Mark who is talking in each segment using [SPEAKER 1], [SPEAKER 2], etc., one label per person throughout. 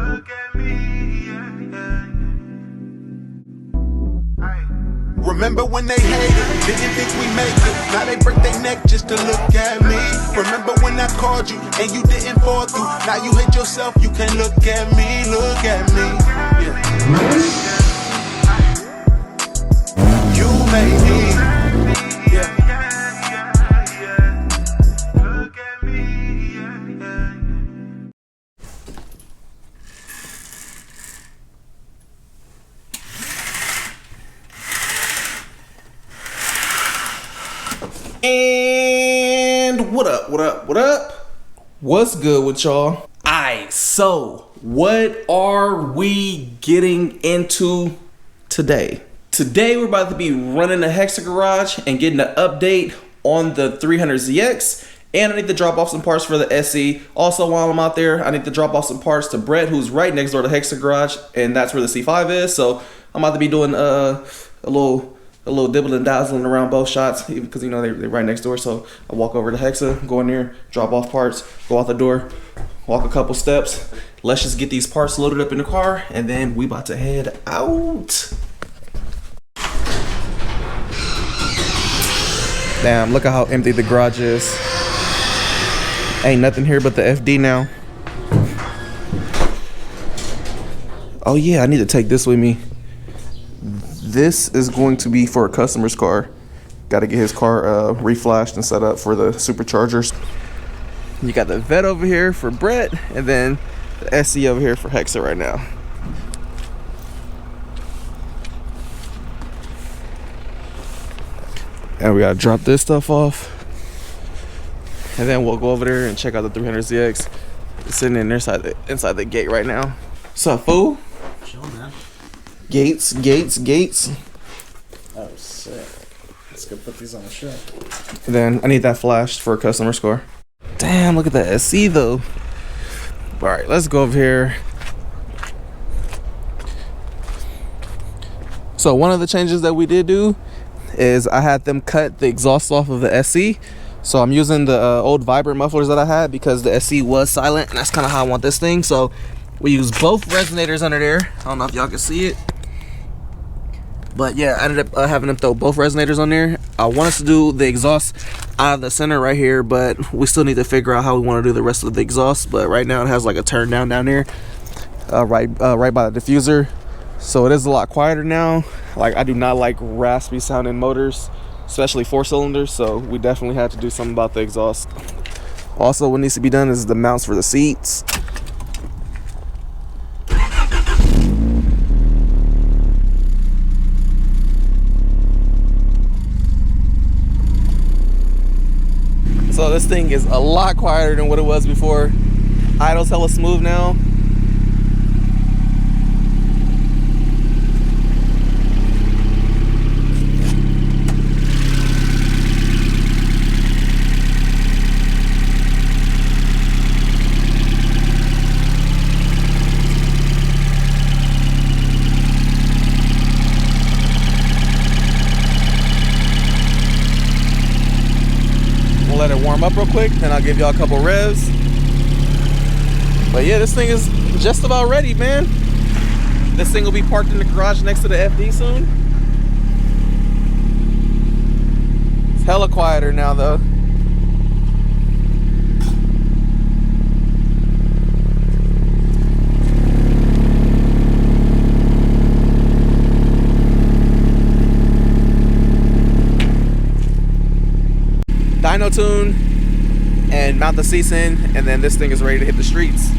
[SPEAKER 1] Look at me, yeah. Remember when they hated, didn't think we make it. Now they break their neck just to look at me. Remember when I called you and you didn't fall through. Now you hate yourself, you can't look at me, look at me. Yeah. You made me. Yeah. Look at me.
[SPEAKER 2] And what up, what up, what up? What's good with y'all? Alright, so what are we getting into today? Today we're about to be running the Hexa garage and getting an update on the 300ZX, and I need to drop off some parts for the SC. Also, while I'm out there, I need to drop off some parts to Brett, who's right next door to Hexa garage, and that's where the C5 is. So I'm about to be doing a little dibbling dazzling around both shots, even because, you know, they're right next door. So I walk over to Hexa, go in there, drop off parts, go out the door, walk a couple steps. Let's just get these parts loaded up in the car, and then we about to head out. Damn, look at how empty the garage is. Ain't nothing here but the FD now. Oh yeah, I need to take this with me. This is going to be for a customer's car. Got to get his car reflashed and set up for the superchargers. You got the vet over here for Brett, and then the SC over here for Hexa right now. And we gotta drop this stuff off, and then we'll go over there and check out the 300ZX. It's sitting in there inside the gate right now. What's up, fool?
[SPEAKER 3] Chill, man.
[SPEAKER 2] Gates.
[SPEAKER 3] Oh, sick. Let's go put these on the shelf.
[SPEAKER 2] And then I need that flashed for a customer's car. Damn, look at that SC though. All right, let's go over here. So one of the changes that we did do is I had them cut the exhaust off of the SC. So I'm using the old vibrant mufflers that I had because the SC was silent, and that's kind of how I want this thing. So we use both resonators under there. I don't know if y'all can see it, but yeah, I ended up having them throw both resonators on there. I want us to do the exhaust out of the center right here, but we still need to figure out how we want to do the rest of the exhaust. But right now it has like a turn down there, right by the diffuser. So it is a lot quieter now. Like, I do not like raspy sounding motors, especially 4-cylinders. So we definitely had to do something about the exhaust. Also, what needs to be done is the mounts for the seats. So this thing is a lot quieter than what it was before. Idle's hella smooth now. Let it warm up real quick, then I'll give y'all a couple revs. But yeah, this thing is just about ready, man. This thing will be parked in the garage next to the FD soon. It's hella quieter now though. Dyno tune and mount the seats in, and then this thing is ready to hit the streets.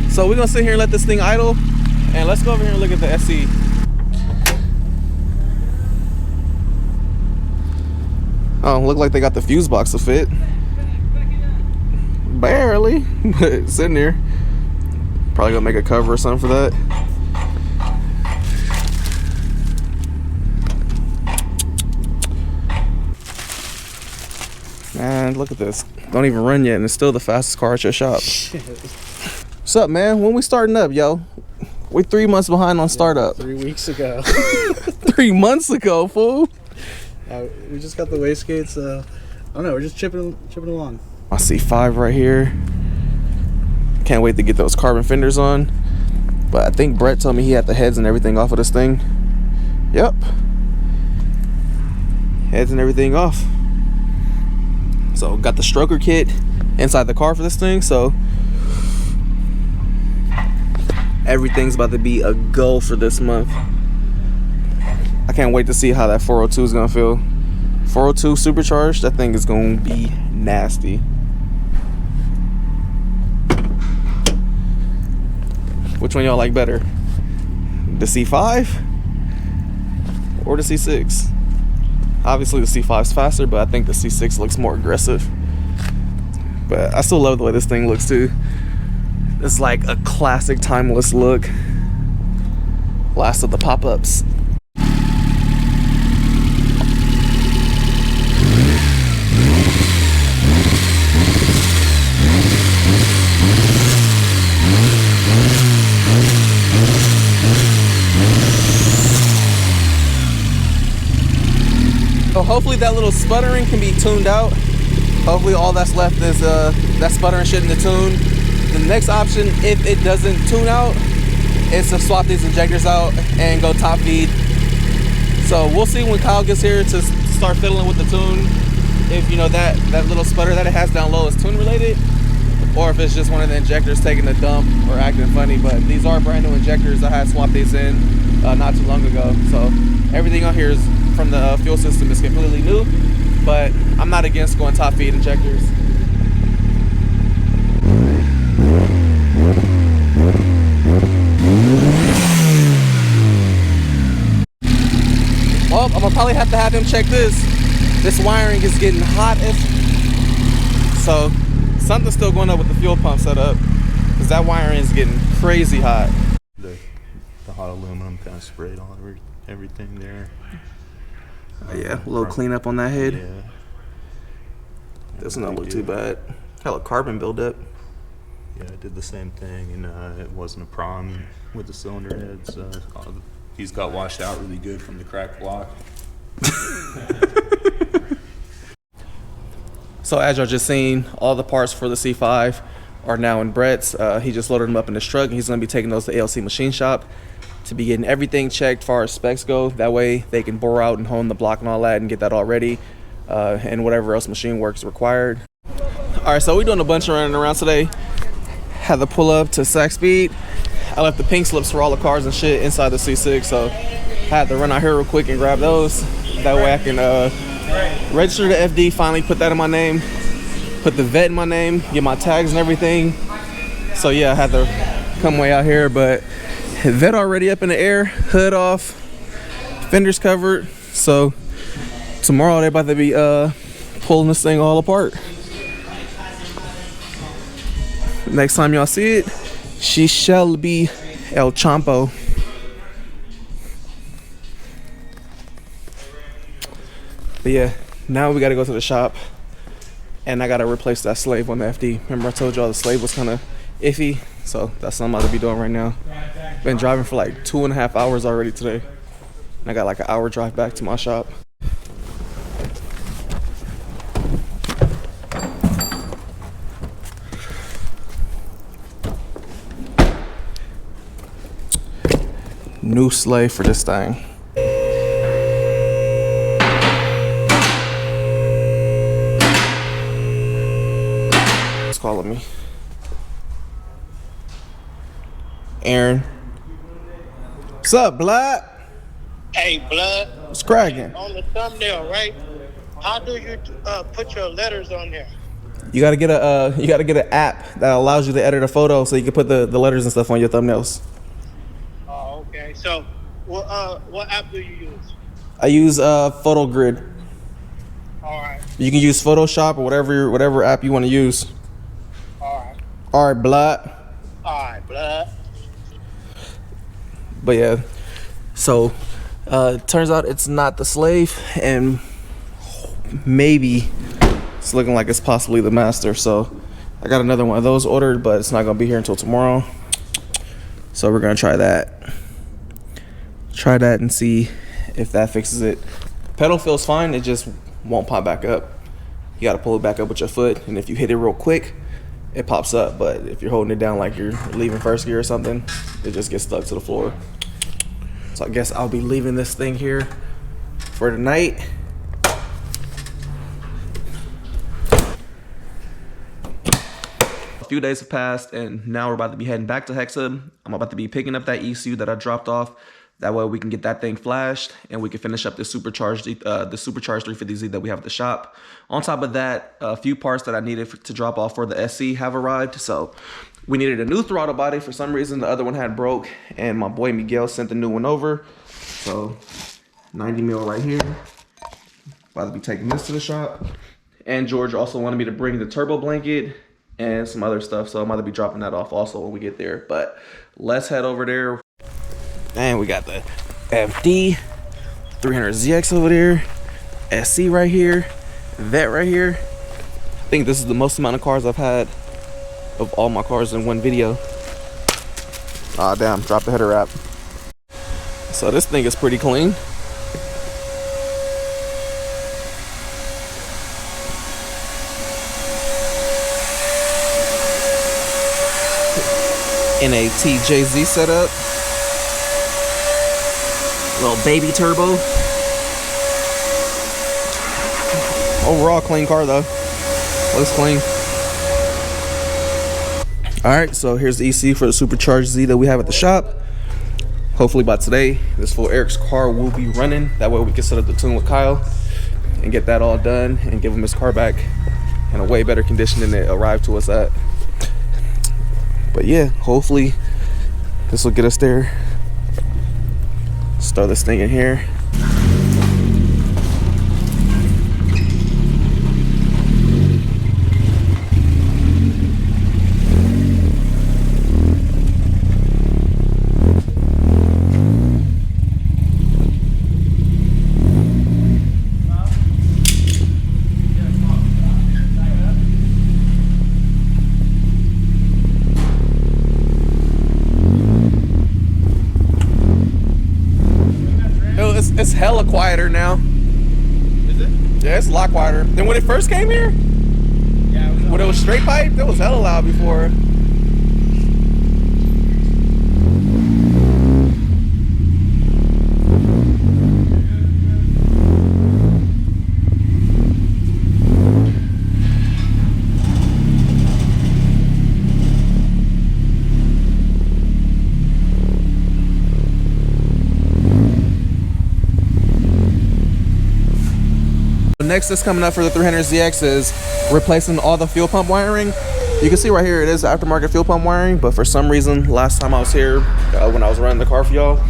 [SPEAKER 2] So we're gonna sit here and let this thing idle, and let's go over here and look at the SC. Oh, look like they got the fuse box to fit. Barely, but it's in there. Probably gonna make a cover or something for that. Man, look at this. Don't even run yet, and it's still the fastest car at your shop. Shit. What's up, man? When we starting up, yo? We're 3 months behind on startup.
[SPEAKER 3] 3 weeks ago.
[SPEAKER 2] 3 months ago, fool.
[SPEAKER 3] We just got the wastegates. I don't know. We're just chipping along.
[SPEAKER 2] I see 5 right here. Can't wait to get those carbon fenders on. But I think Brett told me he had the heads and everything off of this thing. Yep. Heads and everything off. So got the stroker kit inside the car for this thing. So everything's about to be a go for this month. I can't wait to see how that 402 is gonna feel. 402 supercharged, that thing is gonna be nasty. Which one y'all like better? The C5 or the C6? Obviously the C5 is faster, but I think the C6 looks more aggressive. But I still love the way this thing looks too. It's like a classic timeless look. Last of the pop-ups. So hopefully that little sputtering can be tuned out. Hopefully all that's left is that sputtering shit in the tune. The next option, if it doesn't tune out, is to swap these injectors out and go top feed. So we'll see when Kyle gets here to start fiddling with the tune. If you know that little sputter that it has down low is tune related, or if it's just one of the injectors taking a dump or acting funny. But these are brand new injectors. I had swapped these in not too long ago. So everything on here is from the fuel system is completely new, but I'm not against going top feed injectors. Well, I'm gonna probably have to have him check this. This wiring is getting hot so something's still going up with the fuel pump setup, because that wiring is getting crazy hot.
[SPEAKER 4] The hot aluminum kind of sprayed all over everything there.
[SPEAKER 2] Yeah, a little cleanup on that head.
[SPEAKER 4] Yeah.
[SPEAKER 2] Doesn't not look too bad. Hella carbon buildup.
[SPEAKER 4] Yeah, I did the same thing, and it wasn't a problem with the cylinder heads. These got washed out really good from the cracked block.
[SPEAKER 2] So as y'all just seen, all the parts for the C5 are now in Brett's. He just loaded them up in his truck, and he's gonna be taking those to ALC Machine Shop to be getting everything checked as far as specs go. That way they can bore out and hone the block and all that and get that all ready, and whatever else machine work is required. All right, so we're doing a bunch of running around today. Had to pull up to Sac Speed. I left the pink slips for all the cars and shit inside the C6, so I had to run out here real quick and grab those. That way I can register the FD, finally put that in my name, put the vet in my name, get my tags and everything. So yeah, I had to come way out here, but vet already up in the air, hood off, fenders covered. So tomorrow they're about to be pulling this thing all apart. Next time y'all see it, she shall be El Champo. But yeah, now we gotta go to the shop, and I gotta replace that slave on the FD. Remember I told y'all the slave was kind of iffy, so that's what I'm about to be doing right now. Been driving for like 2.5 hours already today, and I got like an hour drive back to my shop. New slave for this thing. It's calling me. Aaron. What's up, Blood?
[SPEAKER 5] Hey, Blood.
[SPEAKER 2] What's cracking?
[SPEAKER 5] On the thumbnail, right? How do you put your letters on there?
[SPEAKER 2] You gotta get an app that allows you to edit a photo so you can put the letters and stuff on your thumbnails.
[SPEAKER 5] Oh, okay. So, what app do you use?
[SPEAKER 2] I use Photo Grid.
[SPEAKER 5] All right.
[SPEAKER 2] You can use Photoshop or whatever app you want to use.
[SPEAKER 5] All right.
[SPEAKER 2] All right, Blood.
[SPEAKER 5] All right, Blood.
[SPEAKER 2] But yeah, so turns out it's not the slave, and maybe it's looking like it's possibly the master. So I got another one of those ordered, but it's not gonna be here until tomorrow. So we're gonna try that and see if that fixes it. Pedal feels fine, it just won't pop back up. You gotta pull it back up with your foot, and if you hit it real quick, it pops up. But if you're holding it down like you're leaving first gear or something, it just gets stuck to the floor. So I guess I'll be leaving this thing here for tonight. A few days have passed, and now we're about to be heading back to Hexa. I'm about to be picking up that ECU that I dropped off. That way we can get that thing flashed and we can finish up the supercharged 350Z that we have at the shop. On top of that, a few parts that I needed to drop off for the SC have arrived. So we needed a new throttle body. For some reason, the other one had broke, and my boy Miguel sent the new one over. So 90 mil right here. About to be taking this to the shop. And George also wanted me to bring the turbo blanket and some other stuff. So I'm about to be dropping that off also when we get there. But let's head over there. And we got the FD 300ZX over there, SC right here, that right here. I think this is the most amount of cars I've had of all my cars in one video. Ah, damn, dropped the header wrap. So this thing is pretty clean. In a TJZ setup. Little baby turbo. Overall clean car though. Looks clean. Alright, so here's the ECU for the supercharged Z that we have at the shop. Hopefully by today, this full Eric's car will be running. That way we can set up the tune with Kyle and get that all done and give him his car back in a way better condition than it arrived to us at. But yeah, hopefully this will get us there. Throw this thing in here. It's hella quieter now.
[SPEAKER 3] Is it?
[SPEAKER 2] Yeah, it's a lot quieter than when it first came here.
[SPEAKER 3] Yeah.
[SPEAKER 2] When it was straight pipe, it was hella loud before. Next that's coming up for the 300ZX is replacing all the fuel pump wiring. You can see right here it is aftermarket fuel pump wiring, but for some reason last time I was here when I was running the car for y'all,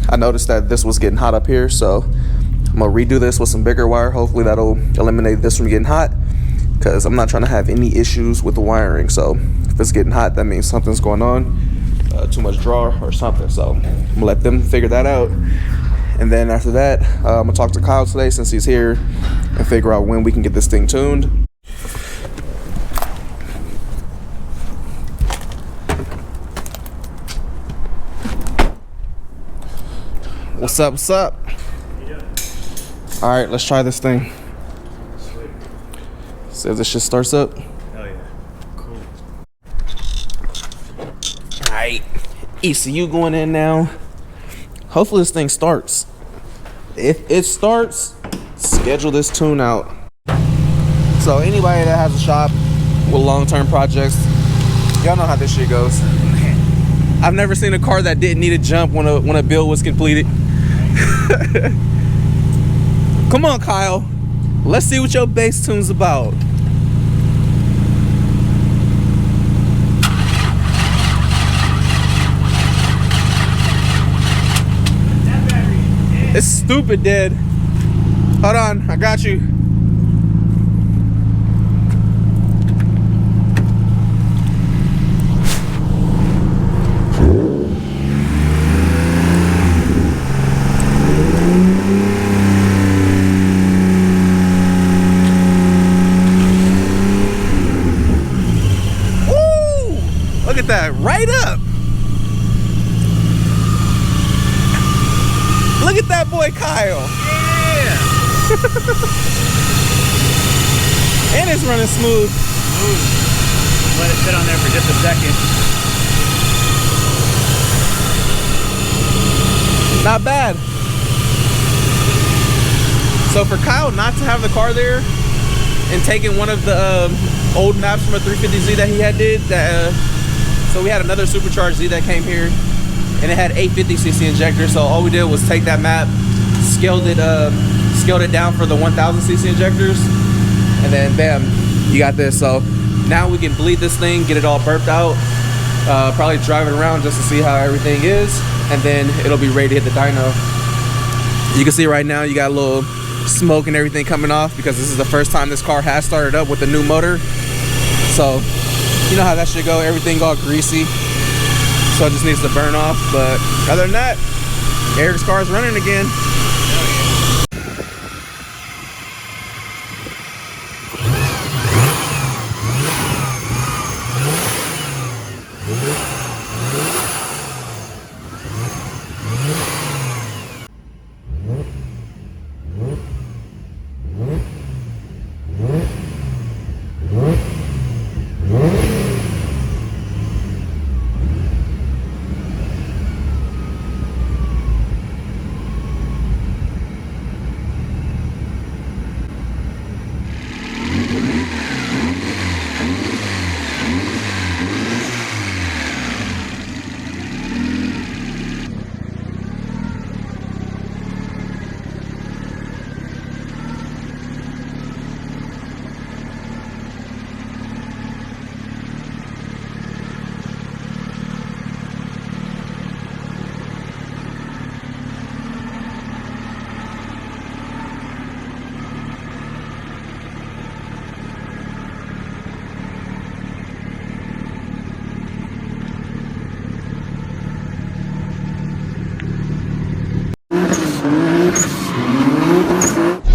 [SPEAKER 2] I noticed that this was getting hot up here. So I'm gonna redo this with some bigger wire. Hopefully that'll eliminate this from getting hot, because I'm not trying to have any issues with the wiring. So if it's getting hot, that means something's going on, too much draw or something. So I'm gonna let them figure that out. And then after that, I'm gonna talk to Kyle today since he's here and figure out when we can get this thing tuned. What's up, what's up? All right, let's try this thing. See if this shit starts up.
[SPEAKER 3] Hell yeah. Cool.
[SPEAKER 2] All right, ECU going in now. Hopefully this thing starts. If it starts, schedule this tune out. So anybody that has a shop with long-term projects, y'all know how this shit goes. I've never seen a car that didn't need a jump when a build was completed. Come on, Kyle. Let's see what your bass tune's about. It's stupid dead. Hold on, I got you. Woo! Look at that, right up. Look at that boy Kyle.
[SPEAKER 3] Yeah.
[SPEAKER 2] And it's running smooth.
[SPEAKER 6] let it sit on there for just a second.
[SPEAKER 2] Not bad. So for Kyle not to have the car there and taking one of the old maps from a 350Z that he had so we had another supercharged Z that came here and it had 850cc injector. So all we did was take that map, scaled it down for the 1000cc injectors, and then bam, you got this. So now we can bleed this thing, get it all burped out, probably drive it around just to see how everything is, and then it'll be ready to hit the dyno. You can see right now you got a little smoke and everything coming off because this is the first time this car has started up with the new motor. So you know how that should go, everything all greasy, so it just needs to burn off. But other than that, Eric's car is running again.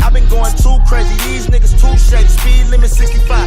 [SPEAKER 7] I've been going too crazy, these niggas too shady, speed limit 65.